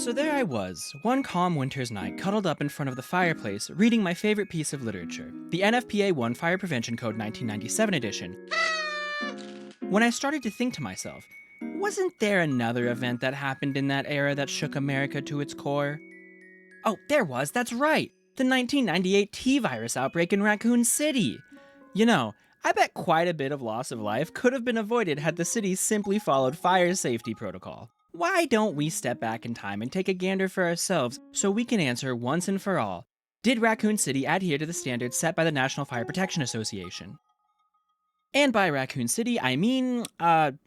So there I was, one calm winter's night, cuddled up in front of the fireplace, reading my favorite piece of literature, the NFPA 1 Fire Prevention Code 1997 edition, when I started to think to myself, wasn't there another event that happened in that era that shook America to its core? Oh, there was, that's right! The 1998 T-virus outbreak in Raccoon City! You know, I bet quite a bit of loss of life could have been avoided had the city simply followed fire safety protocol. Why don't we step back in time and take a gander for ourselves so we can answer once and for all, did Raccoon City adhere to the standards set by the National Fire Protection Association? And by Raccoon City, I mean,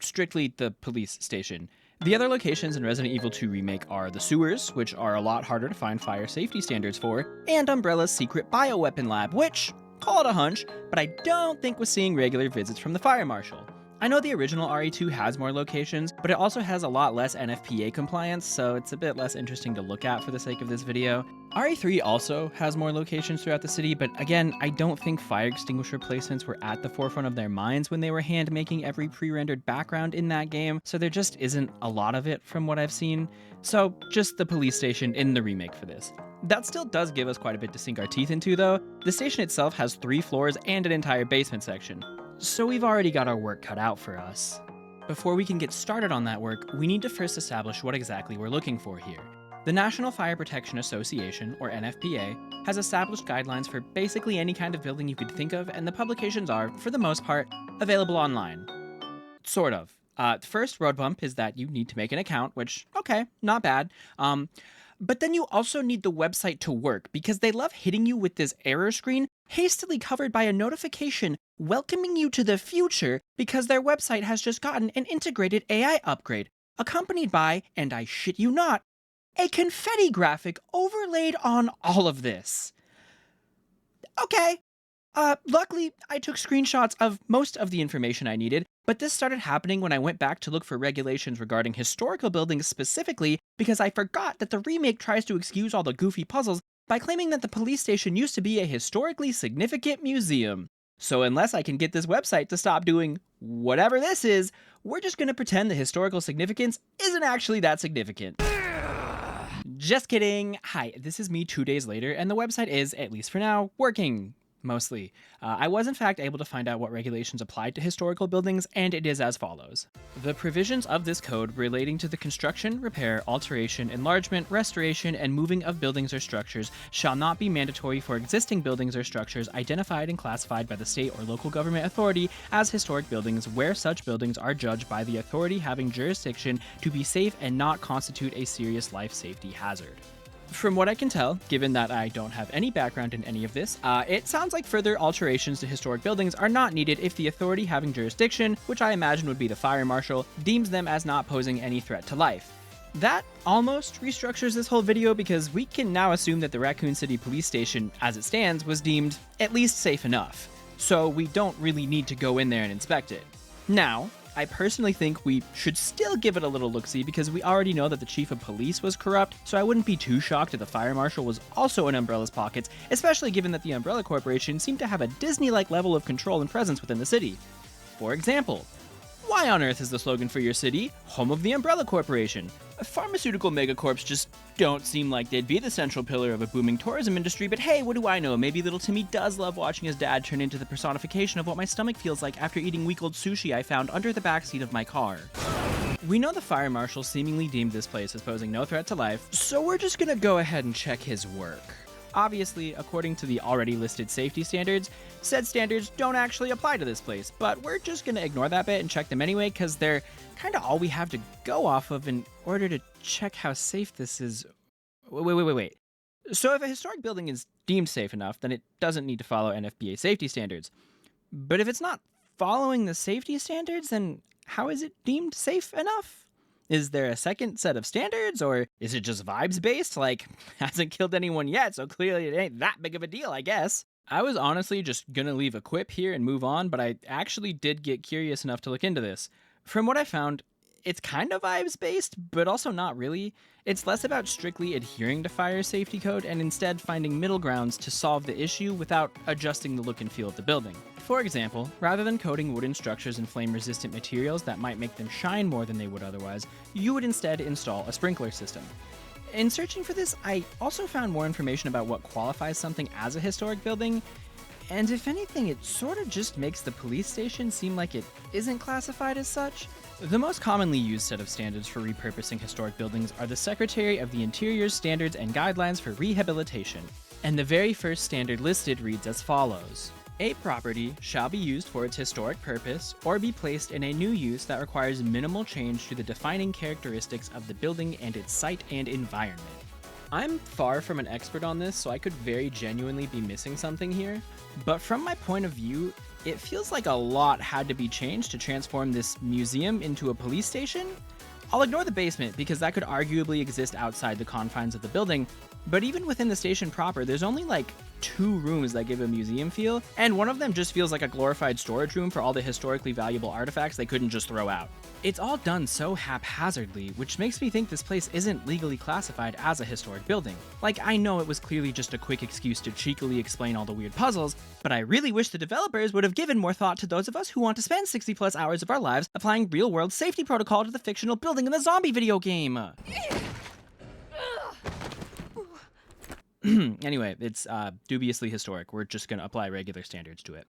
strictly the police station. The other locations in Resident Evil 2 Remake are the sewers, which are a lot harder to find fire safety standards for, and Umbrella's secret bioweapon lab, which, call it a hunch, but I don't think was seeing regular visits from the fire marshal. I know the original RE2 has more locations, but it also has a lot less NFPA compliance, so it's a bit less interesting to look at for the sake of this video. RE3 also has more locations throughout the city, but again, I don't think fire extinguisher placements were at the forefront of their minds when they were hand making every pre-rendered background in that game, so there just isn't a lot of it from what I've seen. So just the police station in the remake for this. That still does give us quite a bit to sink our teeth into though. The station itself has 3 floors and an entire basement section, so we've already got our work cut out for us. Before we can get started on that work, we need to first establish what exactly we're looking for here. The National Fire Protection Association, or NFPA, has established guidelines for basically any kind of building you could think of, and the publications are, for the most part, available online. Sort of. First road bump is that you need to make an account, which, okay, not bad. But then you also need the website to work, because they love hitting you with this error screen, hastily covered by a notification welcoming you to the future because their website has just gotten an integrated AI upgrade, accompanied by, and I shit you not, a confetti graphic overlaid on all of this. Okay. Luckily, I took screenshots of most of the information I needed, but this started happening when I went back to look for regulations regarding historical buildings specifically because I forgot that the remake tries to excuse all the goofy puzzles by claiming that the police station used to be a historically significant museum. So unless I can get this website to stop doing whatever this is, we're just gonna pretend the historical significance isn't actually that significant. Just kidding. Hi, this is me 2 days later, and the website is, at least for now, working. Mostly. I was in fact able to find out what regulations applied to historical buildings, and it is as follows. The provisions of this code relating to the construction, repair, alteration, enlargement, restoration, and moving of buildings or structures shall not be mandatory for existing buildings or structures identified and classified by the state or local government authority as historic buildings where such buildings are judged by the authority having jurisdiction to be safe and not constitute a serious life safety hazard. From what I can tell, given that I don't have any background in any of this, it sounds like further alterations to historic buildings are not needed if the authority having jurisdiction, which I imagine would be the fire marshal, deems them as not posing any threat to life. That almost restructures this whole video because we can now assume that the Raccoon City Police Station, as it stands, was deemed at least safe enough. So we don't really need to go in there and inspect it. Now, I personally think we should still give it a little look-see because we already know that the chief of police was corrupt, so I wouldn't be too shocked if the fire marshal was also in Umbrella's pockets, especially given that the Umbrella Corporation seemed to have a Disney-like level of control and presence within the city. For example, why on earth is the slogan for your city, Home of the Umbrella Corporation? Pharmaceutical megacorps just don't seem like they'd be the central pillar of a booming tourism industry, but hey, what do I know? Maybe little Timmy does love watching his dad turn into the personification of what my stomach feels like after eating week-old sushi I found under the backseat of my car. We know the fire marshal seemingly deemed this place as posing no threat to life, so we're just gonna go ahead and check his work. Obviously, according to the already listed safety standards, said standards don't actually apply to this place, but we're just gonna ignore that bit and check them anyway, because they're kinda all we have to go off of in order to check how safe this is. Wait. So if a historic building is deemed safe enough, then it doesn't need to follow NFPA safety standards. But if it's not following the safety standards, then how is it deemed safe enough? Is there a second set of standards, or is it just vibes-based? Like, hasn't killed anyone yet, so clearly it ain't that big of a deal, I guess. I was honestly just gonna leave a quip here and move on, but I actually did get curious enough to look into this. From what I found, it's kind of vibes-based, but also not really. It's less about strictly adhering to fire safety code and instead finding middle grounds to solve the issue without adjusting the look and feel of the building. For example, rather than coating wooden structures in flame-resistant materials that might make them shine more than they would otherwise, you would instead install a sprinkler system. In searching for this, I also found more information about what qualifies something as a historic building, and if anything, it sort of just makes the police station seem like it isn't classified as such. The most commonly used set of standards for repurposing historic buildings are the Secretary of the Interior's Standards and Guidelines for Rehabilitation, and the very first standard listed reads as follows. A property shall be used for its historic purpose or be placed in a new use that requires minimal change to the defining characteristics of the building and its site and environment. I'm far from an expert on this, so I could very genuinely be missing something here, but from my point of view, it feels like a lot had to be changed to transform this museum into a police station. I'll ignore the basement because that could arguably exist outside the confines of the building, but even within the station proper, there's only like 2 rooms that give a museum feel, and one of them just feels like a glorified storage room for all the historically valuable artifacts they couldn't just throw out. It's all done so haphazardly, which makes me think this place isn't legally classified as a historic building. Like, I know it was clearly just a quick excuse to cheekily explain all the weird puzzles, but I really wish the developers would have given more thought to those of us who want to spend 60 plus hours of our lives applying real-world safety protocol to the fictional building in the zombie video game. Anyway, it's dubiously historic. We're just going to apply regular standards to it.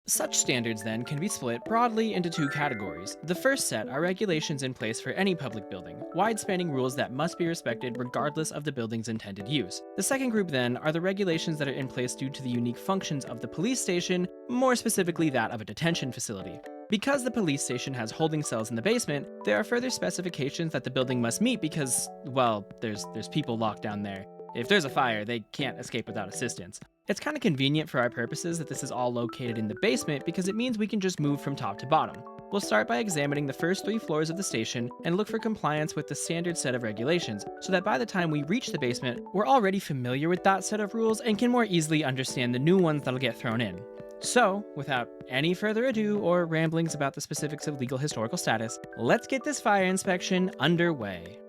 Such standards, then, can be split broadly into 2 categories. The first set are regulations in place for any public building, wide-spanning rules that must be respected regardless of the building's intended use. The second group, then, are the regulations that are in place due to the unique functions of the police station, more specifically that of a detention facility. Because the police station has holding cells in the basement, there are further specifications that the building must meet because, well, there's people locked down there. If there's a fire, they can't escape without assistance. It's kind of convenient for our purposes that this is all located in the basement because it means we can just move from top to bottom. We'll start by examining the first 3 floors of the station and look for compliance with the standard set of regulations, so that by the time we reach the basement, we're already familiar with that set of rules and can more easily understand the new ones that'll get thrown in. So, without any further ado or ramblings about the specifics of legal historical status, let's get this fire inspection underway.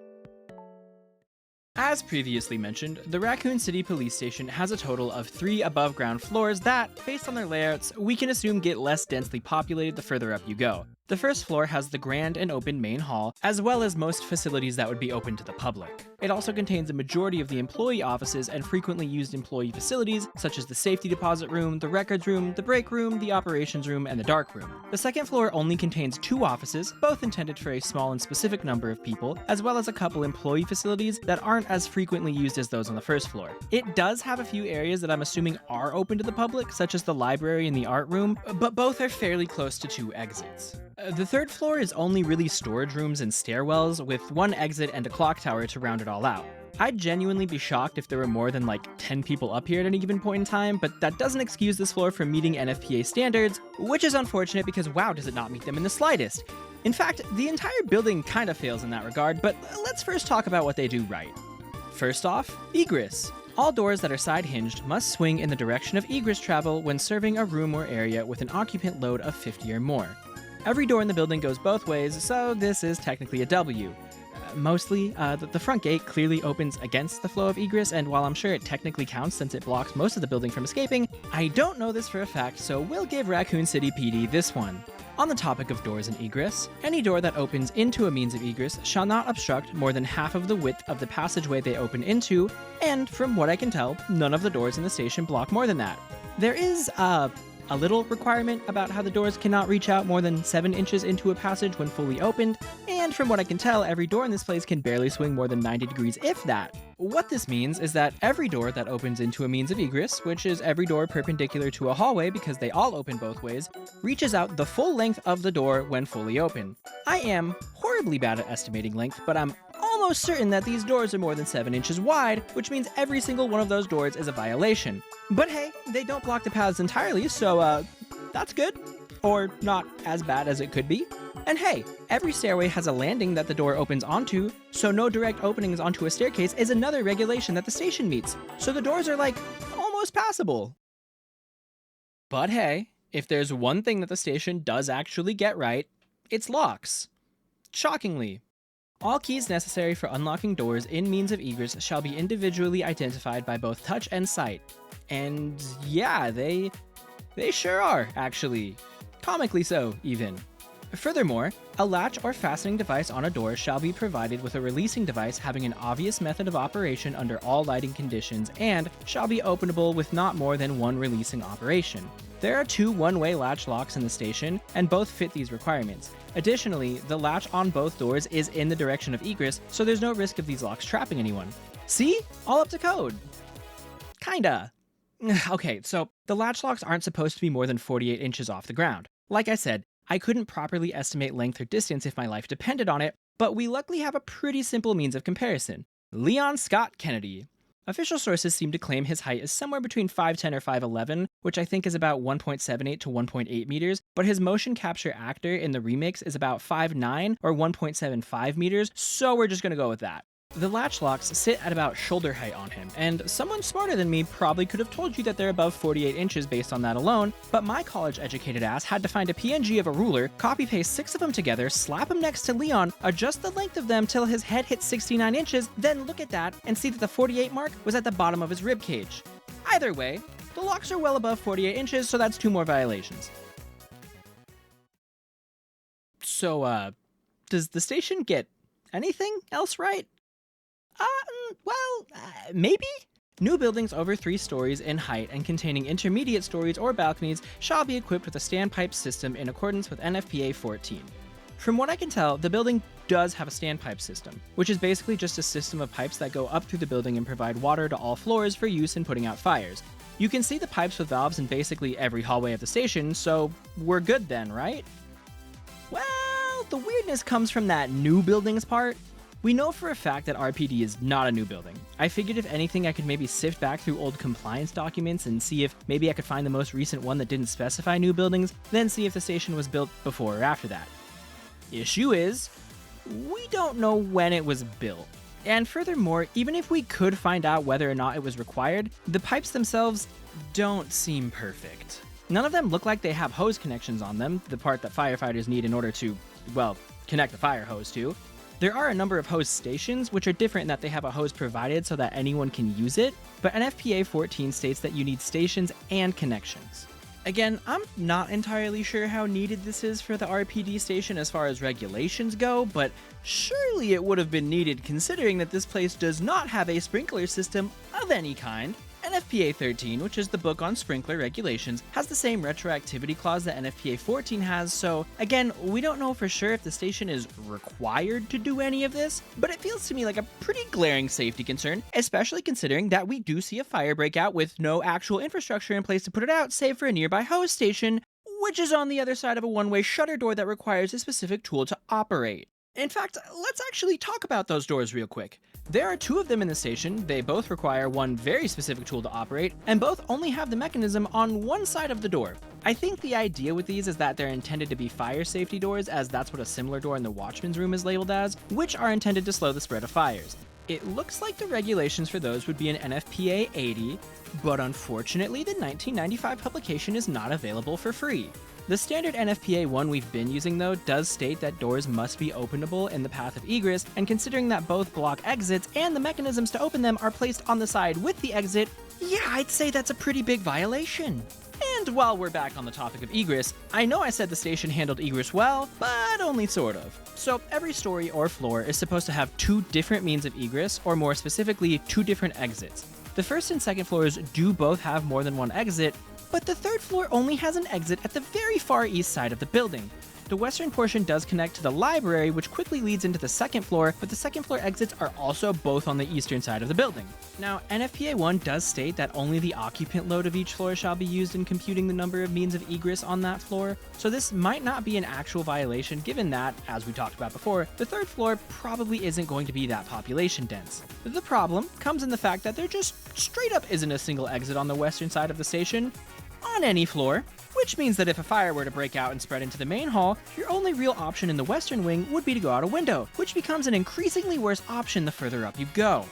As previously mentioned, the Raccoon City Police Station has a total of 3 above-ground floors that, based on their layouts, we can assume get less densely populated the further up you go. The first floor has the grand and open main hall, as well as most facilities that would be open to the public. It also contains a majority of the employee offices and frequently used employee facilities, such as the safety deposit room, the records room, the break room, the operations room, and the dark room. The second floor only contains 2 offices, both intended for a small and specific number of people, as well as a couple employee facilities that aren't as frequently used as those on the first floor. It does have a few areas that I'm assuming are open to the public, such as the library and the art room, but both are fairly close to 2 exits. The third floor is only really storage rooms and stairwells, with 1 exit and a clock tower to round it all out. I'd genuinely be shocked if there were more than like 10 people up here at any given point in time, but that doesn't excuse this floor from meeting NFPA standards, which is unfortunate because wow, does it not meet them in the slightest. In fact, the entire building kind of fails in that regard, but let's first talk about what they do right. First off, egress. All doors that are side-hinged must swing in the direction of egress travel when serving a room or area with an occupant load of 50 or more. Every door in the building goes both ways, so this is technically a W. Mostly, the front gate clearly opens against the flow of egress, and while I'm sure it technically counts since it blocks most of the building from escaping, I don't know this for a fact, so we'll give Raccoon City PD this one. On the topic of doors and egress, any door that opens into a means of egress shall not obstruct more than half of the width of the passageway they open into, and from what I can tell, none of the doors in the station block more than that. There is, a little requirement about how the doors cannot reach out more than 7 inches into a passage when fully opened, and from what I can tell, every door in this place can barely swing more than 90 degrees, if that. What this means is that every door that opens into a means of egress, which is every door perpendicular to a hallway because they all open both ways, reaches out the full length of the door when fully open. I am horribly bad at estimating length, but I'm almost certain that these doors are more than 7 inches wide, which means every single one of those doors is a violation. But hey, they don't block the paths entirely, so that's good. Or not as bad as it could be. And hey, every stairway has a landing that the door opens onto, so no direct openings onto a staircase is another regulation that the station meets. So the doors are like, almost passable. But hey, if there's one thing that the station does actually get right, it's locks. Shockingly. All keys necessary for unlocking doors in means of egress shall be individually identified by both touch and sight. And yeah, they sure are, actually. Comically so, even. Furthermore, a latch or fastening device on a door shall be provided with a releasing device having an obvious method of operation under all lighting conditions and shall be openable with not more than one releasing operation. There are 2 one-way latch locks in the station, and both fit these requirements. Additionally, the latch on both doors is in the direction of egress, so there's no risk of these locks trapping anyone. See? All up to code. Kinda. Okay, so the latch locks aren't supposed to be more than 48 inches off the ground. Like I said, I couldn't properly estimate length or distance if my life depended on it, but we luckily have a pretty simple means of comparison. Leon Scott Kennedy. Official sources seem to claim his height is somewhere between 5'10 or 5'11, which I think is about 1.78 to 1.8 meters, but his motion capture actor in the remakes is about 5'9 or 1.75 meters, so we're just gonna go with that. The latch locks sit at about shoulder height on him, and someone smarter than me probably could have told you that they're above 48 inches based on that alone, but my college-educated ass had to find a PNG of a ruler, copy-paste 6 of them together, slap them next to Leon, adjust the length of them till his head hit 69 inches, then look at that and see that the 48 mark was at the bottom of his rib cage. Either way, the locks are well above 48 inches, so that's 2 more violations. So, does the station get anything else right? Maybe? New buildings over 3 stories in height and containing intermediate stories or balconies shall be equipped with a standpipe system in accordance with NFPA 14. From what I can tell, the building does have a standpipe system, which is basically just a system of pipes that go up through the building and provide water to all floors for use in putting out fires. You can see the pipes with valves in basically every hallway of the station, so we're good then, right? Well, the weirdness comes from that new buildings part. We know for a fact that RPD is not a new building. I figured if anything I could maybe sift back through old compliance documents and see if maybe I could find the most recent one that didn't specify new buildings, then see if the station was built before or after that. Issue is, we don't know when it was built. And furthermore, even if we could find out whether or not it was required, the pipes themselves don't seem perfect. None of them look like they have hose connections on them, the part that firefighters need in order to, well, connect the fire hose to. There are a number of hose stations, which are different in that they have a hose provided so that anyone can use it, but NFPA 14 states that you need stations and connections. Again, I'm not entirely sure how needed this is for the RPD station as far as regulations go, but surely it would have been needed considering that this place does not have a sprinkler system of any kind. NFPA 13, which is the book on sprinkler regulations, has the same retroactivity clause that NFPA 14 has, so again, we don't know for sure if the station is required to do any of this, but it feels to me like a pretty glaring safety concern, especially considering that we do see a fire breakout with no actual infrastructure in place to put it out, save for a nearby hose station, which is on the other side of a one-way shutter door that requires a specific tool to operate. In fact, let's actually talk about those doors real quick. There are 2 of them in the station, they both require one very specific tool to operate, and both only have the mechanism on one side of the door. I think the idea with these is that they're intended to be fire safety doors, as that's what a similar door in the watchman's room is labeled as, which are intended to slow the spread of fires. It looks like the regulations for those would be an NFPA 80, but unfortunately the 1995 publication is not available for free. The standard NFPA 1 we've been using though does state that doors must be openable in the path of egress, and considering that both block exits and the mechanisms to open them are placed on the side with the exit, yeah, I'd say that's a pretty big violation. And while we're back on the topic of egress, I know I said the station handled egress well, but only sort of. So every story or floor is supposed to have 2 different means of egress, or more specifically, 2 different exits. The first and second floors do both have more than one exit, but the 3rd floor only has an exit at the very far east side of the building. The western portion does connect to the library, which quickly leads into the 2nd floor, but the 2nd floor exits are also both on the eastern side of the building. Now, NFPA 1 does state that only the occupant load of each floor shall be used in computing the number of means of egress on that floor, so this might not be an actual violation given that, as we talked about before, the 3rd floor probably isn't going to be that population dense. The problem comes in the fact that there just straight up isn't a single exit on the western side of the station, on any floor, which means that if a fire were to break out and spread into the main hall, your only real option in the western wing would be to go out a window, which becomes an increasingly worse option the further up you go.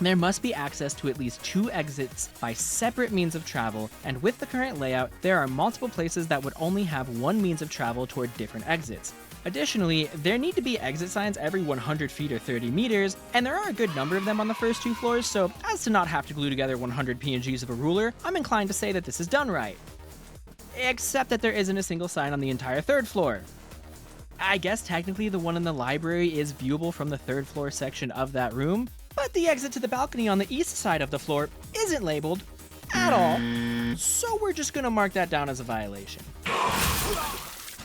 There must be access to at least 2 exits by separate means of travel, and with the current layout, there are multiple places that would only have one means of travel toward different exits. Additionally, there need to be exit signs every 100 feet or 30 meters, and there are a good number of them on the first 2 floors, so as to not have to glue together 100 PNGs of a ruler, I'm inclined to say that this is done right. Except that there isn't a single sign on the entire 3rd floor. I guess technically the one in the library is viewable from the third floor section of that room, but the exit to the balcony on the east side of the floor isn't labeled at all, so we're just gonna mark that down as a violation.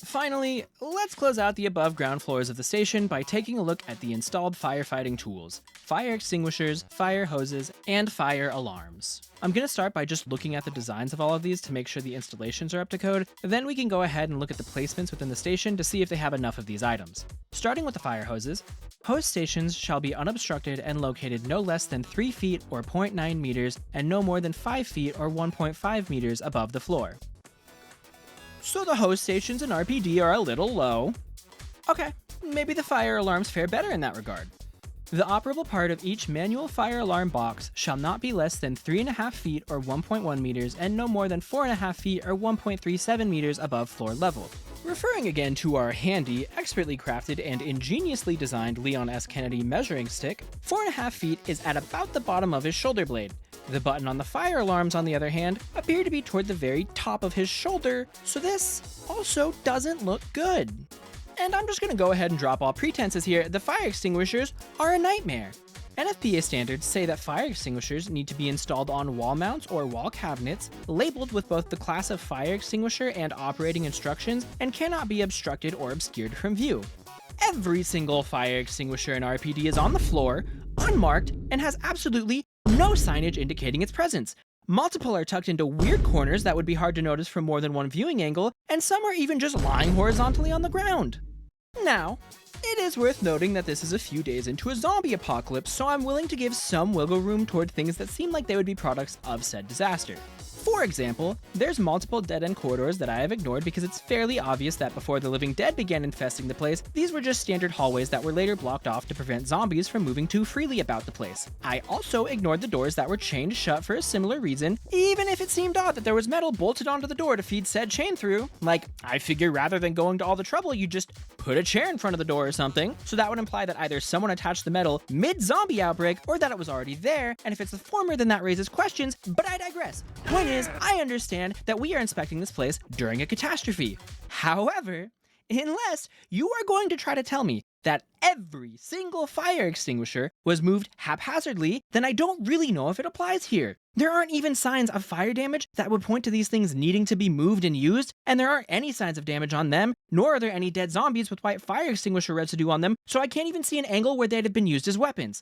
Finally, let's close out the above ground floors of the station by taking a look at the installed firefighting tools: fire extinguishers, fire hoses, and fire alarms. I'm going to start by just looking at the designs of all of these to make sure the installations are up to code, then we can go ahead and look at the placements within the station to see if they have enough of these items. Starting with the fire hoses, hose stations shall be unobstructed and located no less than 3 feet or 0.9 meters and no more than 5 feet or 1.5 meters above the floor. So the hose stations in RPD are a little low. Okay, maybe the fire alarms fare better in that regard. The operable part of each manual fire alarm box shall not be less than 3.5 feet or 1.1 meters and no more than 4.5 feet or 1.37 meters above floor level. Referring again to our handy, expertly crafted, and ingeniously designed Leon S. Kennedy measuring stick, 4.5 feet is at about the bottom of his shoulder blade. The button on the fire alarms, on the other hand, appear to be toward the very top of his shoulder, so this also doesn't look good. And I'm just gonna go ahead and drop all pretenses here. The fire extinguishers are a nightmare. NFPA standards say that fire extinguishers need to be installed on wall mounts or wall cabinets, labeled with both the class of fire extinguisher and operating instructions, and cannot be obstructed or obscured from view. Every single fire extinguisher in RPD is on the floor, unmarked, and has absolutely no signage indicating its presence. Multiple are tucked into weird corners that would be hard to notice from more than one viewing angle, and some are even just lying horizontally on the ground. Now, it is worth noting that this is a few days into a zombie apocalypse, so I'm willing to give some wiggle room toward things that seem like they would be products of said disaster. For example, there's multiple dead-end corridors that I have ignored because it's fairly obvious that before the living dead began infesting the place, these were just standard hallways that were later blocked off to prevent zombies from moving too freely about the place. I also ignored the doors that were chained shut for a similar reason, even if it seemed odd that there was metal bolted onto the door to feed said chain through. Like, I figure rather than going to all the trouble, you just put a chair in front of the door or something, so that would imply that either someone attached the metal mid-zombie outbreak or that it was already there, and if it's the former then that raises questions, but I digress. Point is, I understand that we are inspecting this place during a catastrophe. However, unless you are going to try to tell me that every single fire extinguisher was moved haphazardly, then I don't really know if it applies here. There aren't even signs of fire damage that would point to these things needing to be moved and used, and there aren't any signs of damage on them, nor are there any dead zombies with white fire extinguisher residue on them, so I can't even see an angle where they'd have been used as weapons.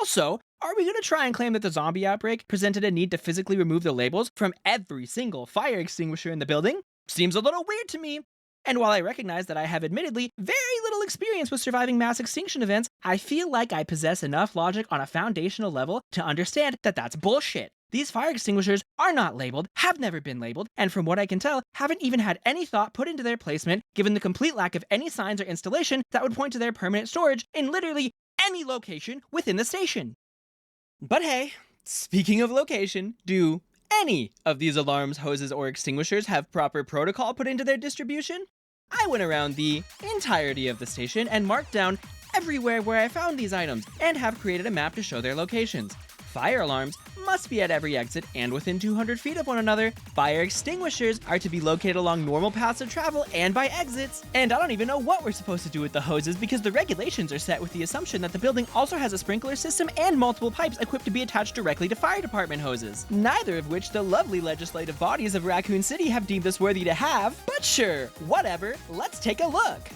Also, are we going to try and claim that the zombie outbreak presented a need to physically remove the labels from every single fire extinguisher in the building? Seems a little weird to me. And while I recognize that I have admittedly very little experience with surviving mass extinction events, I feel like I possess enough logic on a foundational level to understand that that's bullshit. These fire extinguishers are not labeled, have never been labeled, and from what I can tell, haven't even had any thought put into their placement, given the complete lack of any signs or installation that would point to their permanent storage in literally any location within the station. But hey, speaking of location, do any of these alarms, hoses, or extinguishers have proper protocol put into their distribution? I went around the entirety of the station and marked down everywhere where I found these items and have created a map to show their locations. Fire alarms must be at every exit and within 200 feet of one another. Fire extinguishers are to be located along normal paths of travel and by exits. And I don't even know what we're supposed to do with the hoses because the regulations are set with the assumption that the building also has a sprinkler system and multiple pipes equipped to be attached directly to fire department hoses. Neither of which the lovely legislative bodies of Raccoon City have deemed us worthy to have. But sure, whatever, let's take a look.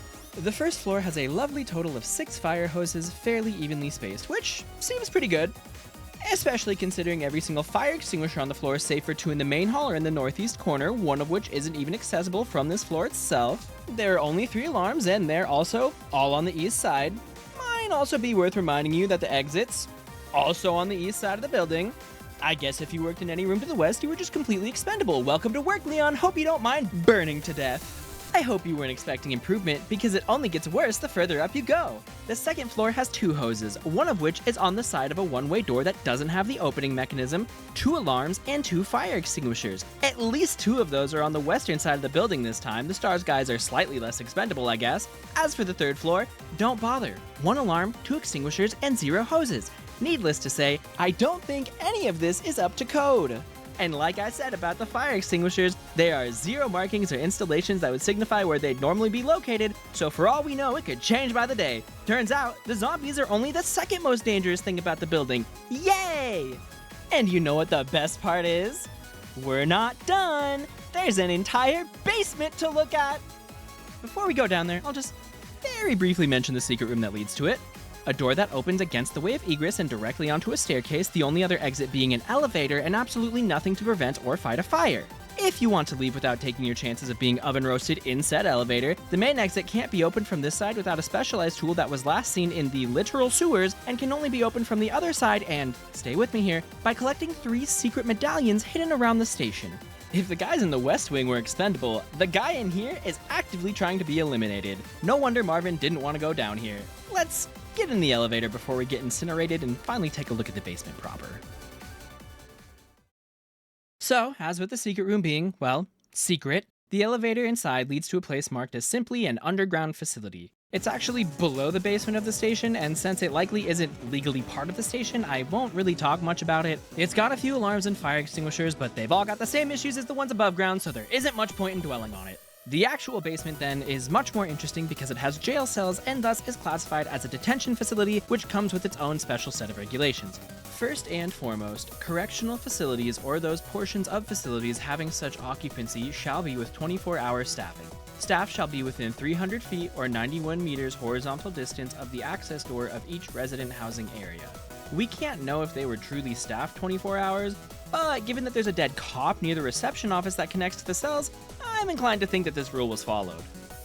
The first floor has a lovely total of 6 fire hoses fairly evenly spaced, which seems pretty good. Especially considering every single fire extinguisher on the floor save for 2 in the main hall are in the northeast corner, one of which isn't even accessible from this floor itself. There are only 3 alarms and they're also all on the east side. Might also be worth reminding you that the exits, also on the east side of the building. I guess if you worked in any room to the west, you were just completely expendable. Welcome to work, Leon. Hope you don't mind burning to death. I hope you weren't expecting improvement, because it only gets worse the further up you go. The second floor has 2 hoses, one of which is on the side of a one-way door that doesn't have the opening mechanism, 2 alarms, and 2 fire extinguishers. At least 2 of those are on the western side of the building this time. The stars guys are slightly less expendable, I guess. As for the third floor, don't bother. 1 alarm, 2 extinguishers, and 0 hoses. Needless to say, I don't think any of this is up to code. And like I said about the fire extinguishers, there are zero markings or installations that would signify where they'd normally be located, so for all we know, it could change by the day. Turns out, the zombies are only the second most dangerous thing about the building. Yay! And you know what the best part is? We're not done! There's an entire basement to look at! Before we go down there, I'll just very briefly mention the secret room that leads to it. A door that opens against the way of egress and directly onto a staircase, the only other exit being an elevator and absolutely nothing to prevent or fight a fire. If you want to leave without taking your chances of being oven roasted in said elevator, the main exit can't be opened from this side without a specialized tool that was last seen in the literal sewers and can only be opened from the other side and, stay with me here, by collecting 3 secret medallions hidden around the station. If the guys in the West Wing were expendable, the guy in here is actively trying to be eliminated. No wonder Marvin didn't want to go down here. Let's get in the elevator before we get incinerated and finally take a look at the basement proper. So, as with the secret room being, well, secret, the elevator inside leads to a place marked as simply an underground facility. It's actually below the basement of the station, and since it likely isn't legally part of the station, I won't really talk much about it. It's got a few alarms and fire extinguishers, but they've all got the same issues as the ones above ground, so there isn't much point in dwelling on it. The actual basement, then, is much more interesting because it has jail cells and thus is classified as a detention facility, which comes with its own special set of regulations. First and foremost, correctional facilities or those portions of facilities having such occupancy shall be with 24-hour staffing. Staff shall be within 300 feet or 91 meters horizontal distance of the access door of each resident housing area. We can't know if they were truly staffed 24 hours, but given that there's a dead cop near the reception office that connects to the cells, I'm inclined to think that this rule was followed.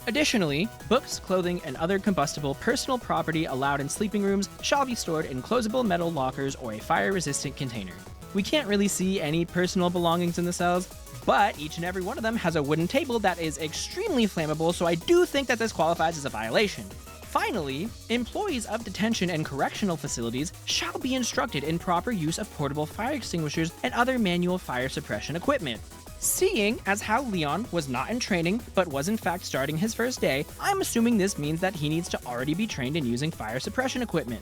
Additionally, books, clothing, and other combustible personal property allowed in sleeping rooms shall be stored in closable metal lockers or a fire-resistant container. We can't really see any personal belongings in the cells, but each and every one of them has a wooden table that is extremely flammable, so I do think that this qualifies as a violation. Finally, employees of detention and correctional facilities shall be instructed in proper use of portable fire extinguishers and other manual fire suppression equipment. Seeing as how Leon was not in training, but was in fact starting his first day, I'm assuming this means that he needs to already be trained in using fire suppression equipment.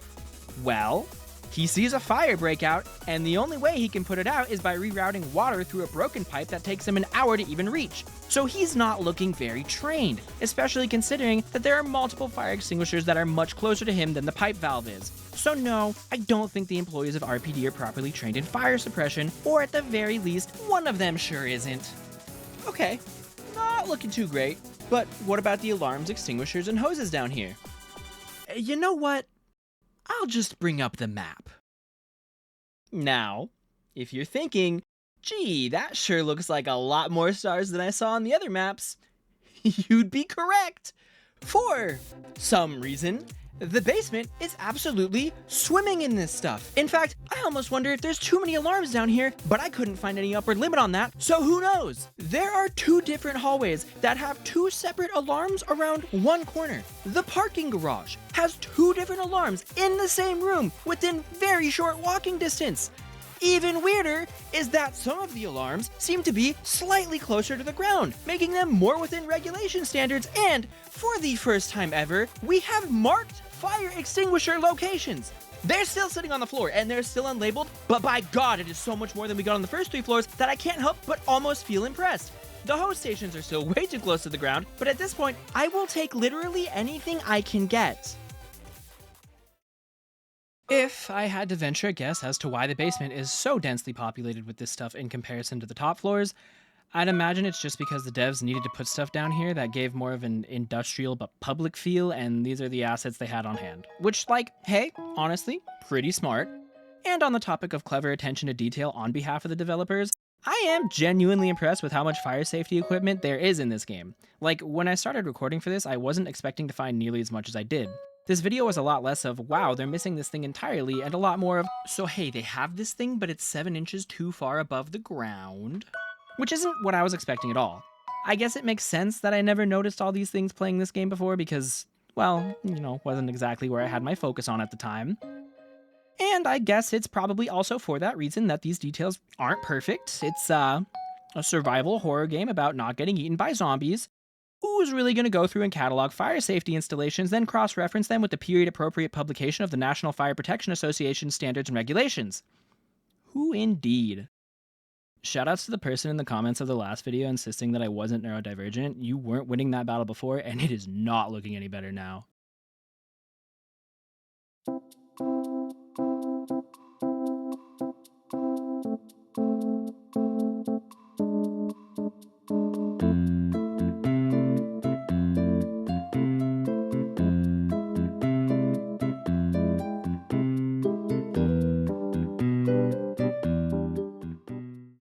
Well, he sees a fire break out, and the only way he can put it out is by rerouting water through a broken pipe that takes him an hour to even reach. So he's not looking very trained, especially considering that there are multiple fire extinguishers that are much closer to him than the pipe valve is. So no, I don't think the employees of RPD are properly trained in fire suppression, or at the very least, one of them sure isn't. Okay, not looking too great, but what about the alarms, extinguishers, and hoses down here? You know what? I'll just bring up the map. Now, if you're thinking, gee, that sure looks like a lot more stars than I saw on the other maps, you'd be correct. For some reason, the basement is absolutely swimming in this stuff. In fact, I almost wonder if there's too many alarms down here, but I couldn't find any upward limit on that, so who knows? There are 2 different hallways that have 2 separate alarms around one corner. The parking garage has 2 different alarms in the same room within very short walking distance. Even weirder is that some of the alarms seem to be slightly closer to the ground, making them more within regulation standards, and for the first time ever, we have marked fire extinguisher locations. They're still sitting on the floor and they're still unlabeled, but by God, it is so much more than we got on the first 3 floors that I can't help but almost feel impressed. The hose stations are still way too close to the ground, but at this point, I will take literally anything I can get. If I had to venture a guess as to why the basement is so densely populated with this stuff in comparison to the top floors, I'd imagine it's just because the devs needed to put stuff down here that gave more of an industrial but public feel, and these are the assets they had on hand. Which, like, hey, honestly, pretty smart. And on the topic of clever attention to detail on behalf of the developers, I am genuinely impressed with how much fire safety equipment there is in this game. Like, when I started recording for this, I wasn't expecting to find nearly as much as I did. This video was a lot less of, wow, they're missing this thing entirely, and a lot more of, so hey, they have this thing, but it's 7 inches too far above the ground. Which isn't what I was expecting at all. I guess it makes sense that I never noticed all these things playing this game before because, well, wasn't exactly where I had my focus on at the time. And I guess it's probably also for that reason that these details aren't perfect. It's, a survival horror game about not getting eaten by zombies. Who's really going to go through and catalog fire safety installations, then cross-reference them with the period-appropriate publication of the National Fire Protection Association standards and regulations? Who indeed? Shoutouts to the person in the comments of the last video insisting that I wasn't neurodivergent. You weren't winning that battle before, and it is not looking any better now.